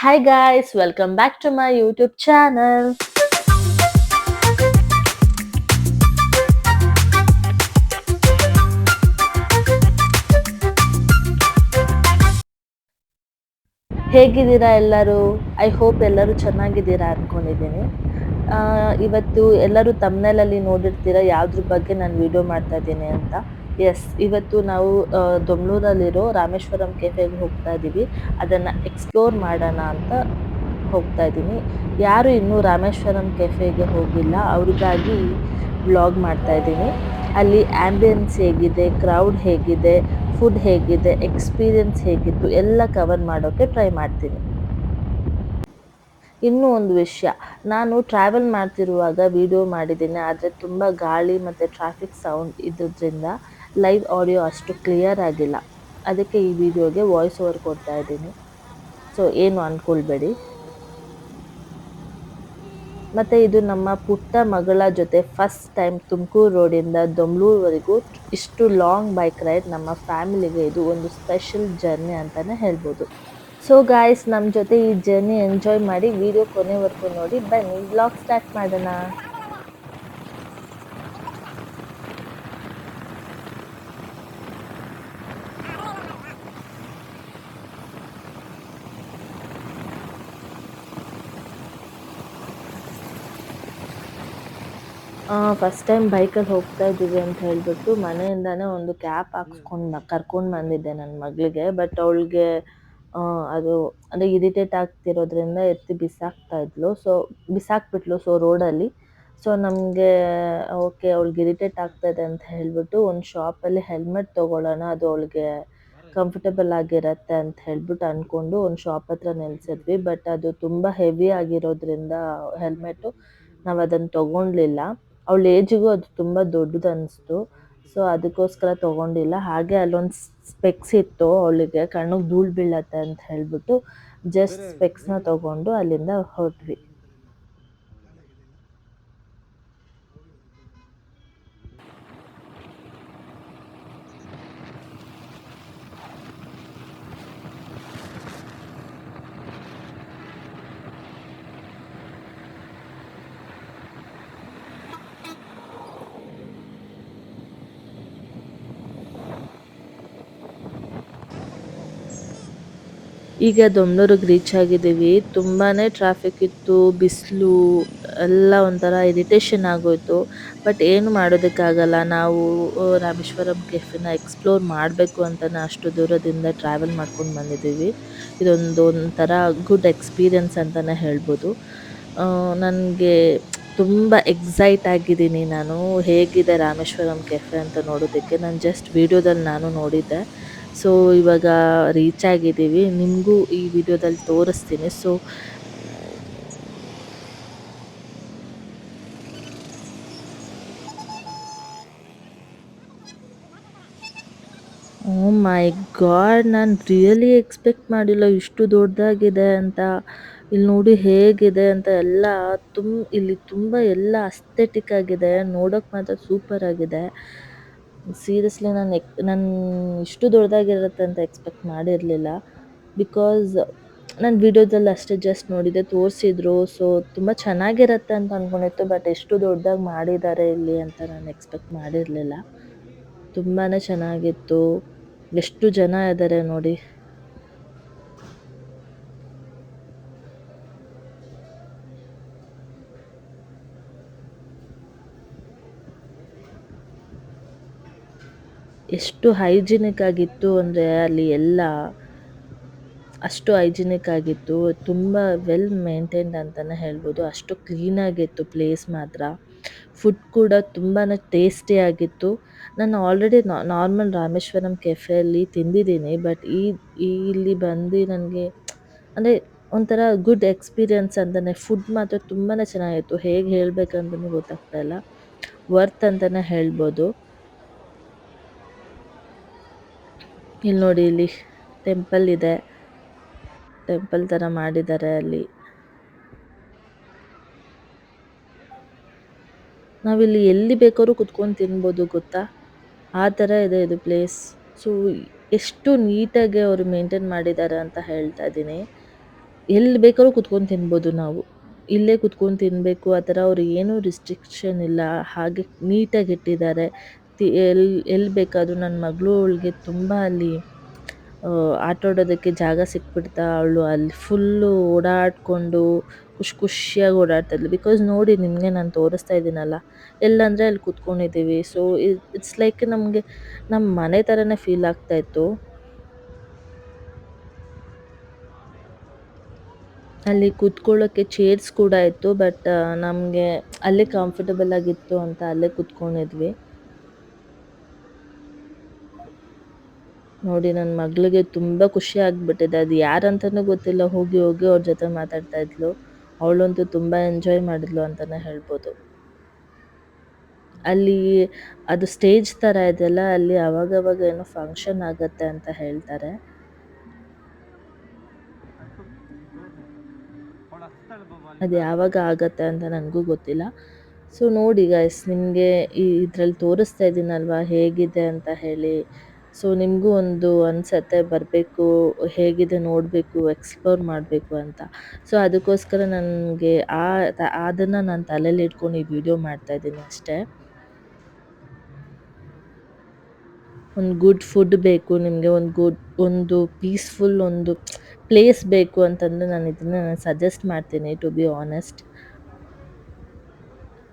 Hi guys, welcome back to my YouTube channel. ಹೇಗಿದ್ದೀರಾ ಎಲ್ಲರೂ? I hope ಎಲ್ಲರೂ ಚೆನ್ನಾಗಿದ್ದೀರಾ ಅನ್ಕೊಂಡಿದ್ದೀನಿ. ಇವತ್ತು ಎಲ್ಲರೂ ತಮ್ನೇಲಲ್ಲಿ ನೋಡಿರ್ತೀರ ಯಾವ್ದ್ರ ಬಗ್ಗೆ ನಾನು ವಿಡಿಯೋ ಮಾಡ್ತಾ ಇದ್ದೀನಿ ಅಂತ. ಎಸ್, ಇವತ್ತು ನಾವು ದೊಮ್ಲೂರಲ್ಲಿರೋ ರಾಮೇಶ್ವರಂ ಕೆಫೆಗೆ ಹೋಗ್ತಾ ಇದ್ದೀವಿ. ಅದನ್ನು ಎಕ್ಸ್ಪ್ಲೋರ್ ಮಾಡೋಣ ಅಂತ ಹೋಗ್ತಾ ಇದ್ದೀನಿ. ಯಾರು ಇನ್ನೂ ರಾಮೇಶ್ವರಂ ಕೆಫೆಗೆ ಹೋಗಿಲ್ಲ ಅವ್ರಿಗಾಗಿ ವ್ಲಾಗ್ ಮಾಡ್ತಾ ಇದ್ದೀನಿ. ಅಲ್ಲಿ ಆ್ಯಂಬಿಯನ್ಸ್ ಹೇಗಿದೆ, ಕ್ರೌಡ್ ಹೇಗಿದೆ, ಫುಡ್ ಹೇಗಿದೆ, ಎಕ್ಸ್ಪೀರಿಯನ್ಸ್ ಹೇಗಿತ್ತು ಎಲ್ಲ ಕವರ್ ಮಾಡೋಕ್ಕೆ ಟ್ರೈ ಮಾಡ್ತೀನಿ. ಇನ್ನೂ ಒಂದು ವಿಷಯ, ನಾನು ಟ್ರಾವೆಲ್ ಮಾಡ್ತಿರುವಾಗ ವಿಡಿಯೋ ಮಾಡಿದ್ದೀನಿ, ಆದರೆ ತುಂಬ ಗಾಳಿ ಮತ್ತು ಟ್ರಾಫಿಕ್ ಸೌಂಡ್ ಇದ್ದಿದ್ದರಿಂದ ಲೈವ್ ಆಡಿಯೋ ಅಷ್ಟು ಕ್ಲಿಯರ್ ಆಗಿಲ್ಲ. ಅದಕ್ಕೆ ಈ ವಿಡಿಯೋಗೆ ವಾಯ್ಸ್ ಓವರ್ ಕೊಡ್ತಾ ಇದ್ದೀನಿ. ಸೊ ಏನು ಅಂದ್ಕೊಳ್ಬೇಡಿ. ಮತ್ತು ಇದು ನಮ್ಮ ಪುಟ್ಟ ಮಗಳ ಜೊತೆ ಫಸ್ಟ್ ಟೈಮ್ ತುಮಕೂರು ರೋಡಿಂದ ದೊಮ್ಲೂರ್ವರೆಗೂ ಇಷ್ಟು ಲಾಂಗ್ ಬೈಕ್ ರೈಡ್. ನಮ್ಮ ಫ್ಯಾಮಿಲಿಗೆ ಇದು ಒಂದು ಸ್ಪೆಷಲ್ ಜರ್ನಿ ಅಂತಲೇ ಹೇಳ್ಬೋದು. ಸೊ ಗಾಯ್ಸ್, ನಮ್ಮ ಜೊತೆ ಈ ಜರ್ನಿ ಎಂಜಾಯ್ ಮಾಡಿ ವಿಡಿಯೋ ಕೊನೆವರೆಗೂ ನೋಡಿ. ಬನ್ನಿ ವ್ಲಾಗ್ ಸ್ಟಾರ್ಟ್ ಮಾಡೋಣ. ಫಸ್ಟ್ ಟೈಮ್ ಬೈಕಲ್ಲಿ ಹೋಗ್ತಾ ಇದ್ದೀವಿ ಅಂತ ಹೇಳಿಬಿಟ್ಟು ಮನೆಯಿಂದನೇ ಒಂದು ಕ್ಯಾಬ್ ಹಾಕ್ಸ್ಕೊಂಡು ಕರ್ಕೊಂಡು ಬಂದಿದ್ದೆ ನನ್ನ ಮಗಳಿಗೆ. ಬಟ್ ಅವಳಿಗೆ ಅದು ಅಂದರೆ ಇರಿಟೇಟ್ ಆಗ್ತಿರೋದ್ರಿಂದ ಎತ್ತಿ ಬಿಸಾಕ್ತಾ ಇದ್ಲು. ಸೊ ಬಿಸಾಕ್ಬಿಟ್ಲು ರೋಡಲ್ಲಿ. ಸೊ ನಮಗೆ ಓಕೆ, ಅವಳಿಗೆ ಇರಿಟೇಟ್ ಆಗ್ತಾಯಿದೆ ಅಂತ ಹೇಳಿಬಿಟ್ಟು ಒಂದು ಶಾಪಲ್ಲಿ ಹೆಲ್ಮೆಟ್ ತೊಗೊಳ್ಳೋಣ, ಅದು ಅವಳಿಗೆ ಕಂಫರ್ಟಬಲ್ ಆಗಿರತ್ತೆ ಅಂತ ಹೇಳ್ಬಿಟ್ಟು ಅಂದ್ಕೊಂಡು ಒಂದು ಶಾಪ್ ಹತ್ರ ನಿಲ್ಸಿದ್ವಿ. ಬಟ್ ಅದು ತುಂಬ ಹೆವಿ ಆಗಿರೋದ್ರಿಂದ ಹೆಲ್ಮೆಟ್ಟು ನಾವು ಅದನ್ನು ತೊಗೊಳ್ಲಿಲ್ಲ. ಅವಳ ಏಜಿಗೂ ಅದು ತುಂಬ ದೊಡ್ಡದು ಅನ್ನಿಸ್ತು. ಸೊ ಅದಕ್ಕೋಸ್ಕರ ತೊಗೊಂಡಿಲ್ಲ. ಹಾಗೆ ಅಲ್ಲೊಂದು ಸ್ಪೆಕ್ಸ್ ಇತ್ತು, ಅವಳಿಗೆ ಕಣ್ಣಿಗೆ ಧೂಳು ಬೀಳತ್ತೆ ಅಂತ ಹೇಳಿಬಿಟ್ಟು ಜಸ್ಟ್ ಸ್ಪೆಕ್ಸ್ನ ತೊಗೊಂಡು ಅಲ್ಲಿಂದ ಹೊರಟ್ವಿ. ಈಗ ದೊಮ್ಲೂರಿಗೆ ರೀಚ್ ಆಗಿದ್ದೀವಿ. ತುಂಬಾ ಟ್ರಾಫಿಕ್ ಇತ್ತು, ಬಿಸಿಲು ಎಲ್ಲ ಒಂಥರ ಇರಿಟೇಷನ್ ಆಗೋಯಿತು. ಬಟ್ ಏನು ಮಾಡೋದಕ್ಕಾಗಲ್ಲ, ನಾವು ರಾಮೇಶ್ವರಂ ಕೆಫೆನ ಎಕ್ಸ್ಪ್ಲೋರ್ ಮಾಡಬೇಕು ಅಂತಲೇ ಅಷ್ಟು ದೂರದಿಂದ ಟ್ರಾವೆಲ್ ಮಾಡ್ಕೊಂಡು ಬಂದಿದ್ದೀವಿ. ಒಂಥರ ಗುಡ್ ಎಕ್ಸ್ಪೀರಿಯನ್ಸ್ ಅಂತಲೇ ಹೇಳ್ಬೋದು. ನನಗೆ ತುಂಬ ಎಕ್ಸೈಟ್ ಆಗಿದ್ದೀನಿ ನಾನು, ಹೇಗಿದೆ ರಾಮೇಶ್ವರಂ ಕೆಫೆ ಅಂತ ನೋಡೋದಕ್ಕೆ. ನಾನು ಜಸ್ಟ್ ವಿಡಿಯೋದಲ್ಲಿ ನಾನು ನೋಡಿದ್ದೆ. ಸೊ ಇವಾಗ ರೀಚ್ ಆಗಿದ್ದೀವಿ, ನಿಮಗೂ ಈ ವಿಡಿಯೋದಲ್ಲಿ ತೋರಿಸ್ತೀನಿ. ಸೊ ಓ ಮೈ ಗಾಡ್, ನಾನು ರಿಯಲಿ ಎಕ್ಸ್ಪೆಕ್ಟ್ ಮಾಡಿಲ್ಲ ಇಷ್ಟು ದೊಡ್ಡದಾಗಿದೆ ಅಂತ. ಇಲ್ಲಿ ನೋಡಿ ಹೇಗಿದೆ ಅಂತ ಎಲ್ಲ. ಇಲ್ಲಿ ತುಂಬ ಎಲ್ಲ ಅಸ್ಥೆಟಿಕ್ ಆಗಿದೆ, ನೋಡೋಕೆ ಮಾತ್ರ ಸೂಪರ್ ಆಗಿದೆ. ಸೀರಿಯಸ್ಲಿ ನಾನು ಇಷ್ಟು ದೊಡ್ಡದಾಗಿರುತ್ತೆ ಅಂತ ಎಕ್ಸ್ಪೆಕ್ಟ್ ಮಾಡಿರಲಿಲ್ಲ. ಬಿಕಾಸ್ ನಾನು ವಿಡಿಯೋದಲ್ಲಿ ಅಷ್ಟೇ ಜಸ್ಟ್ ನೋಡಿದ್ದೆ, ತೋರಿಸಿದ್ರು. ಸೊ ತುಂಬ ಚೆನ್ನಾಗಿರುತ್ತೆ ಅಂತ ಅಂದ್ಕೊಂಡಿತ್ತು. ಬಟ್ ಎಷ್ಟು ದೊಡ್ಡದಾಗಿ ಮಾಡಿದ್ದಾರೆ ಇಲ್ಲಿ ಅಂತ ನಾನು ಎಕ್ಸ್ಪೆಕ್ಟ್ ಮಾಡಿರಲಿಲ್ಲ. ತುಂಬಾ ಚೆನ್ನಾಗಿತ್ತು. ಎಷ್ಟು ಜನ ಇದ್ದಾರೆ ನೋಡಿ. ಎಷ್ಟು ಹೈಜಿನಿಕ್ ಆಗಿತ್ತು ಅಂದರೆ ಅಲ್ಲಿ ಎಲ್ಲ ಅಷ್ಟು ಹೈಜಿನಿಕ್ ಆಗಿತ್ತು. ತುಂಬ ವೆಲ್ ಮೇಂಟೈನ್ಡ್ ಅಂತಲೇ ಹೇಳ್ಬೋದು. ಅಷ್ಟು ಕ್ಲೀನಾಗಿತ್ತು ಪ್ಲೇಸ್ ಮಾತ್ರ. ಫುಡ್ ಕೂಡ ತುಂಬಾ ಟೇಸ್ಟಿಯಾಗಿತ್ತು. ನಾನು ಆಲ್ರೆಡಿ ನಾರ್ಮಲ್ ರಾಮೇಶ್ವರಂ ಕೆಫೆಯಲ್ಲಿ ತಿಂದಿದ್ದೀನಿ. ಬಟ್ ಇಲ್ಲಿ ಬಂದು ನನಗೆ ಅಂದರೆ ಒಂಥರ ಗುಡ್ ಎಕ್ಸ್ಪೀರಿಯನ್ಸ್ ಅಂತಲೇ. ಫುಡ್ ಮಾತ್ರ ತುಂಬಾ ಚೆನ್ನಾಗಿತ್ತು. ಹೇಗೆ ಹೇಳಬೇಕಂತಲೂ ಗೊತ್ತಾಗ್ತಾ ಇಲ್ಲ. ವರ್ತ್ ಅಂತಲೇ ಹೇಳ್ಬೋದು. ಇಲ್ಲಿ ನೋಡಿ, ಇಲ್ಲಿ ಟೆಂಪಲ್ ಇದೆ, ಟೆಂಪಲ್ ಥರ ಮಾಡಿದ್ದಾರೆ ಅಲ್ಲಿ. ನಾವಿಲ್ಲಿ ಎಲ್ಲಿ ಬೇಕಾದ್ರೂ ಕುತ್ಕೊಂಡು ತಿನ್ಬೋದು ಗೊತ್ತಾ, ಆ ಥರ ಇದೆ ಇದು ಪ್ಲೇಸ್. ಸೊ ಎಷ್ಟು ನೀಟಾಗಿ ಅವರು ಮೇಂಟೈನ್ ಮಾಡಿದ್ದಾರೆ ಅಂತ ಹೇಳ್ತಾ ಇದ್ದೀನಿ. ಎಲ್ಲಿ ಬೇಕಾದ್ರೂ ಕುತ್ಕೊಂಡು ತಿನ್ಬೋದು ನಾವು. ಇಲ್ಲೇ ಕುತ್ಕೊಂಡು ತಿನ್ಬೇಕು ಆ ಥರ ಅವ್ರು ಏನೂ ರಿಸ್ಟ್ರಿಕ್ಷನ್ ಇಲ್ಲ. ಹಾಗೆ ನೀಟಾಗಿ ಇಟ್ಟಿದ್ದಾರೆ. ಎಲ್ಲಿ ಬೇಕಾದ್ರೂ ನನ್ನ ಮಗಳು ಅವಳಿಗೆ ತುಂಬ ಅಲ್ಲಿ ಆಟಾಡೋದಕ್ಕೆ ಜಾಗ ಸಿಕ್ಬಿಡ್ತಾ ಅವಳು ಅಲ್ಲಿ ಫುಲ್ಲು ಓಡಾಡಿಕೊಂಡು ಖುಷಿಯಾಗಿ ಓಡಾಡ್ತಾ ಇದ್ಲು. ಬಿಕಾಸ್ ನೋಡಿ ನಿಮಗೆ ನಾನು ತೋರಿಸ್ತಾ ಇದ್ದೀನಲ್ಲ, ಎಲ್ಲಂದರೆ ಅಲ್ಲಿ ಕೂತ್ಕೊಂಡಿದ್ದೀವಿ. ಸೊ ಇಟ್ಸ್ ಲೈಕ್ ನಮಗೆ ನಮ್ಮ ಮನೆ ಥರನೇ ಫೀಲ್ ಆಗ್ತಾ ಇತ್ತು. ಅಲ್ಲಿ ಕೂತ್ಕೊಳ್ಳೋಕ್ಕೆ ಚೇರ್ಸ್ ಕೂಡ ಇತ್ತು. ಬಟ್ ನಮಗೆ ಅಲ್ಲೇ ಕಂಫರ್ಟಬಲ್ ಆಗಿತ್ತು ಅಂತ ಅಲ್ಲೇ ಕೂತ್ಕೊಂಡಿದ್ವಿ. ನೋಡಿ ನನ್ನ ಮಗಳಿಗೆ ತುಂಬ ಖುಷಿ ಆಗ್ಬಿಟ್ಟಿದೆ. ಅದು ಯಾರಂತನೂ ಗೊತ್ತಿಲ್ಲ. ಹೋಗಿ ಹೋಗಿ ಅವ್ರ ಜೊತೆ ಮಾತಾಡ್ತಾ ಇದ್ಲು. ಅವಳಂತೂ ತುಂಬ ಎಂಜಾಯ್ ಮಾಡಿದ್ಲು ಅಂತಲೇ ಹೇಳ್ಬೋದು. ಅಲ್ಲಿ ಅದು ಸ್ಟೇಜ್ ಥರ ಇದೆಯಲ್ಲ, ಅಲ್ಲಿ ಅವಾಗವಾಗ ಏನೋ ಫಂಕ್ಷನ್ ಆಗುತ್ತೆ ಅಂತ ಹೇಳ್ತಾರೆ. ಅದು ಯಾವಾಗ ಆಗತ್ತೆ ಅಂತ ನನಗೂ ಗೊತ್ತಿಲ್ಲ. ಸೊ ನೋಡಿ ಗೈಸ್, ನಿಮಗೆ ಇದ್ರಲ್ಲಿ ತೋರಿಸ್ತಾ ಇದ್ದೀನಲ್ವಾ ಹೇಗಿದೆ ಅಂತ ಹೇಳಿ. ಸೊ ನಿಮಗೂ ಒಂದು ಅನಿಸತ್ತೆ ಬರಬೇಕು, ಹೇಗಿದೆ ನೋಡಬೇಕು, ಎಕ್ಸ್ಪ್ಲೋರ್ ಮಾಡಬೇಕು ಅಂತ. ಸೊ ಅದಕ್ಕೋಸ್ಕರ ನನಗೆ ಅದನ್ನು ನಾನು ತಲೆಯಲ್ಲಿ ಇಟ್ಕೊಂಡು ಈ ವಿಡಿಯೋ ಮಾಡ್ತಾಯಿದ್ದೀನಿ ಅಷ್ಟೇ. ಒಂದು ಗುಡ್ ಫುಡ್ ಬೇಕು ನಿಮಗೆ, ಒಂದು ಪೀಸ್‌ಫುಲ್ ಒಂದು ಪ್ಲೇಸ್ ಬೇಕು ಅಂತಂದರೆ ನಾನು ಇದನ್ನ ಸಜೆಸ್ಟ್ ಮಾಡ್ತೀನಿ ಟು ಬಿ ಆನೆಸ್ಟ್.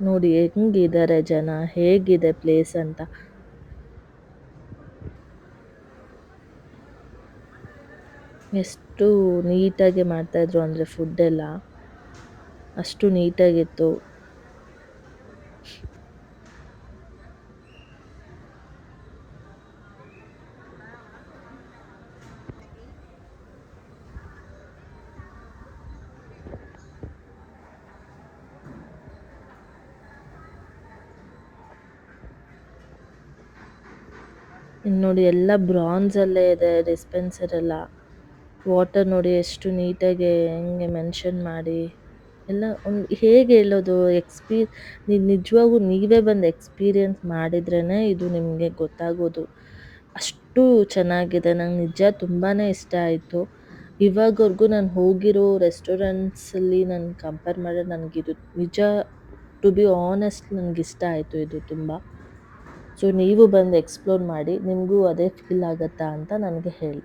ನೋಡಿ ಹೆಂಗಿದ್ದಾರೆ ಜನ, ಹೇಗಿದೆ ಪ್ಲೇಸ್ ಅಂತ. ಎಷ್ಟು ನೀಟಾಗಿ ಮಾಡ್ತಾಯಿದ್ರು ಅಂದರೆ ಫುಡ್ಡೆಲ್ಲ ಅಷ್ಟು ನೀಟಾಗಿತ್ತು. ಇನ್ನು ನೋಡಿ ಎಲ್ಲ ಬ್ರಾನ್ಸಲ್ಲೇ ಇದೆ ಡಿಸ್ಪೆನ್ಸರ್ ಎಲ್ಲ. ವಾಟರ್ ನೋಡಿ ಎಷ್ಟು ನೀಟಾಗಿ ಹೆಂಗೆ ಮೆನ್ಷನ್ ಮಾಡಿ ಎಲ್ಲ. ಒಂದು ಹೇಗೆ ಹೇಳೋದು, ನಿಜವಾಗೂ ನೀವೇ ಬಂದು ಎಕ್ಸ್ಪೀರಿಯೆನ್ಸ್ ಮಾಡಿದ್ರೇ ಇದು ನಿಮಗೆ ಗೊತ್ತಾಗೋದು. ಅಷ್ಟು ಚೆನ್ನಾಗಿದೆ. ನಂಗೆ ನಿಜ ತುಂಬಾ ಇಷ್ಟ ಆಯಿತು. ಇವಾಗವರೆಗೂ ನಾನು ಹೋಗಿರೋ ರೆಸ್ಟೋರೆಂಟ್ಸಲ್ಲಿ ನಾನು ಕಂಪೇರ್ ಮಾಡಿದ್ರೆ ನನಗಿದು ನಿಜ ಟು ಬಿ ಆನೆಸ್ಟ್ ನನಗಿಷ್ಟ ಆಯಿತು ಇದು ತುಂಬ. ಸೊ ನೀವು ಬಂದು ಎಕ್ಸ್ಪ್ಲೋರ್ ಮಾಡಿ, ನಿಮಗೂ ಅದೇ ಫೀಲ್ ಆಗುತ್ತಾ ಅಂತ ನನಗೆ ಹೇಳಿ.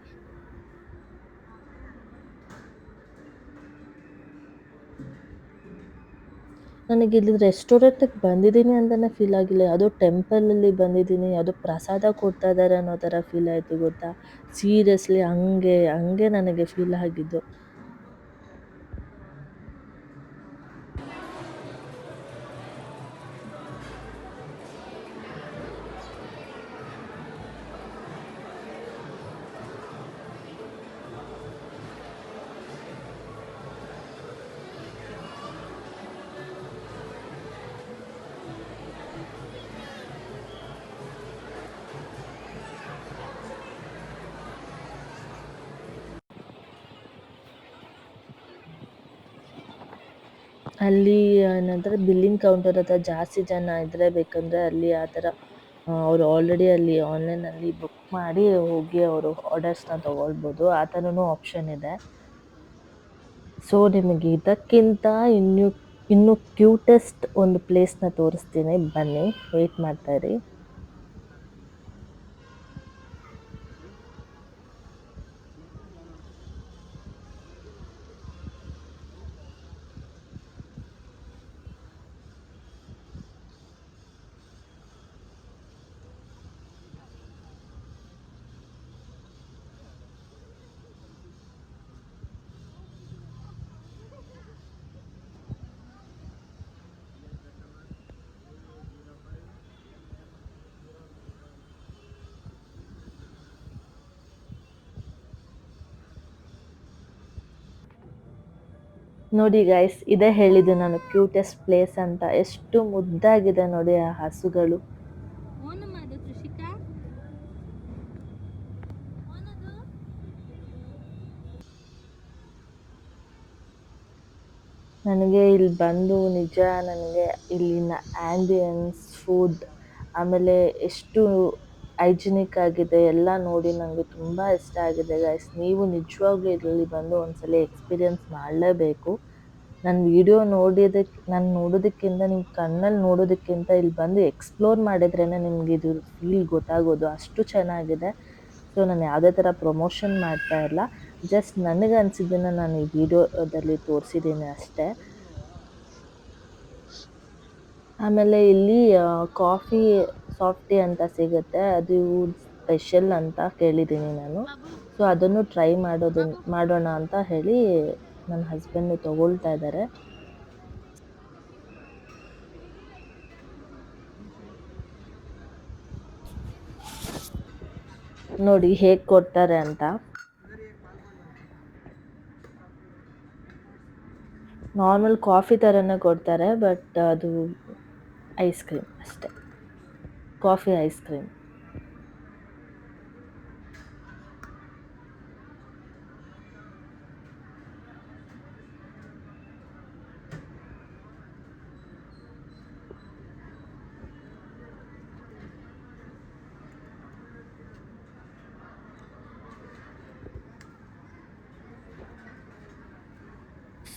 ನನಗೆ ಇಲ್ಲಿ ರೆಸ್ಟೋರೆಂಟಿಗೆ ಬಂದಿದ್ದೀನಿ ಅಂತಲೇ ಫೀಲ್ ಆಗಿಲ್ಲ. ಯಾವುದೋ ಟೆಂಪಲಲ್ಲಿ ಬಂದಿದ್ದೀನಿ, ಯಾವುದೋ ಪ್ರಸಾದ ಕೊಡ್ತಾ ಇದ್ದಾರೆ ಅನ್ನೋ ಥರ ಫೀಲ್ ಆಯಿತು ಗೊತ್ತಾ. ಸೀರಿಯಸ್ಲಿ ಹಂಗೆ ಹಂಗೆ ನನಗೆ ಫೀಲ್ ಆಗಿದ್ದು. ಅಲ್ಲಿ ಏನಂದರೆ ಬಿಲ್ಲಿಂಗ್ ಕೌಂಟರ್ ಹತ್ರ ಜಾಸ್ತಿ ಜನ ಇದ್ದರೆ ಬೇಕಂದರೆ ಅಲ್ಲಿ ಆ ಥರ ಅವರು ಆಲ್ರೆಡಿ ಅಲ್ಲಿ ಆನ್ಲೈನಲ್ಲಿ ಬುಕ್ ಮಾಡಿ ಹೋಗಿ ಅವರು ಆರ್ಡರ್ಸ್ನ ತೊಗೊಳ್ಬೋದು. ಆ ಥರನೂ ಆಪ್ಷನ್ ಇದೆ. ಸೊ ನಿಮಗೆ ಇದಕ್ಕಿಂತ ಇನ್ನೂ ಕ್ಯೂಟೆಸ್ಟ್ ಒಂದು ಪ್ಲೇಸ್ನ ತೋರಿಸ್ತೀನಿ, ಬನ್ನಿ, ವೆಯ್ಟ್ ಮಾಡ್ತಾಯಿರಿ. ನೋಡಿ ಗೈಸ್, ಇದೇ ಹೇಳಿದ್ದು ನಾನು ಕ್ಯೂಟೆಸ್ಟ್ ಪ್ಲೇಸ್ ಅಂತ. ಎಷ್ಟು ಮುದ್ದಾಗಿದೆ ನೋಡಿ ಆ ಹಸುಗಳು. ನನಗೆ ಇಲ್ಲಿ ಬಂದು ನಿಜ ನನಗೆ ಇಲ್ಲಿನ ಆ್ಯಂಬಿಯನ್ಸ್, ಫುಡ್, ಆಮೇಲೆ ಎಷ್ಟು ಹೈಜಿನಿಕ್ ಆಗಿದೆ ಎಲ್ಲ ನೋಡಿ ನನಗೆ ತುಂಬ ಇಷ್ಟ ಆಗಿದೆ ಗೈಸ್. ನೀವು ನಿಜವಾಗ್ಲೂ ಇದರಲ್ಲಿ ಬಂದು ಒಂದ್ಸಲ ಎಕ್ಸ್ಪೀರಿಯನ್ಸ್ ಮಾಡಲೇಬೇಕು. ನಾನು ನೋಡೋದಕ್ಕಿಂತ ನೀವು ಕಣ್ಣಲ್ಲಿ ನೋಡೋದಕ್ಕಿಂತ ಇಲ್ಲಿ ಬಂದು ಎಕ್ಸ್ಪ್ಲೋರ್ ಮಾಡಿದ್ರೇ ನಿಮ್ಗೆ ಇದು ಫೀಲ್ ಗೊತ್ತಾಗೋದು, ಅಷ್ಟು ಚೆನ್ನಾಗಿದೆ. ಸೊ ನಾನು ಯಾವುದೇ ಥರ ಪ್ರಮೋಷನ್ ಮಾಡ್ತಾ ಇಲ್ಲ, ಜಸ್ಟ್ ನನಗೆ ಅನಿಸಿದ್ದನ್ನು ನಾನು ಈ ವಿಡಿಯೋದಲ್ಲಿ ತೋರಿಸಿದ್ದೀನಿ ಅಷ್ಟೇ. ಆಮೇಲೆ ಇಲ್ಲಿ ಕಾಫಿ ಸಾಫ್ಟ್ ಟೀ ಅಂತ ಸಿಗುತ್ತೆ, ಅದು ಸ್ಪೆಷಲ್ ಅಂತ ಕೇಳಿದ್ದೀನಿ ನಾನು. ಸೊ ಅದನ್ನು ಟ್ರೈ ಮಾಡೋಣ ಅಂತ ಹೇಳಿ ನನ್ನ ಹಸ್ಬೆಂಡು ತಗೊಳ್ತಾ ಇದ್ದಾರೆ. ನೋಡಿ ಹೇಗೆ ಕೊಡ್ತಾರೆ ಅಂತ. ನಾರ್ಮಲ್ ಕಾಫಿ ಥರನೇ ಕೊಡ್ತಾರೆ, ಬಟ್ ಅದು ಐಸ್ ಕ್ರೀಮ್ ಅಷ್ಟೇ, coffee ice cream.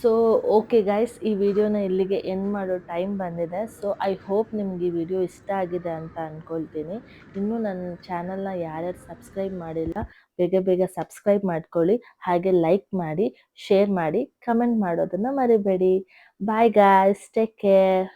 So okay guys, ಈ ವಿಡಿಯೋನ ಇಲ್ಲಿಗೆ ಎಂಡ್ ಮಾಡೋ ಟೈಮ್ ಬಂದಿದೆ. ಸೊ ಐ ಹೋಪ್ ನಿಮ್ಗೆ ಈ ವಿಡಿಯೋ ಇಷ್ಟ ಆಗಿದೆ ಅಂತ ಅಂದ್ಕೊಳ್ತೀನಿ. ಇನ್ನೂ ನನ್ನ ಚಾನಲ್ನ ಯಾರ್ಯಾರು ಸಬ್ಸ್ಕ್ರೈಬ್ ಮಾಡಿಲ್ಲ, ಬೇಗ ಬೇಗ ಸಬ್ಸ್ಕ್ರೈಬ್ ಮಾಡ್ಕೊಳ್ಳಿ. ಹಾಗೆ ಲೈಕ್ ಮಾಡಿ, ಶೇರ್ ಮಾಡಿ, ಕಮೆಂಟ್ ಮಾಡೋದನ್ನು ಮರಿಬೇಡಿ. Bye guys, take care.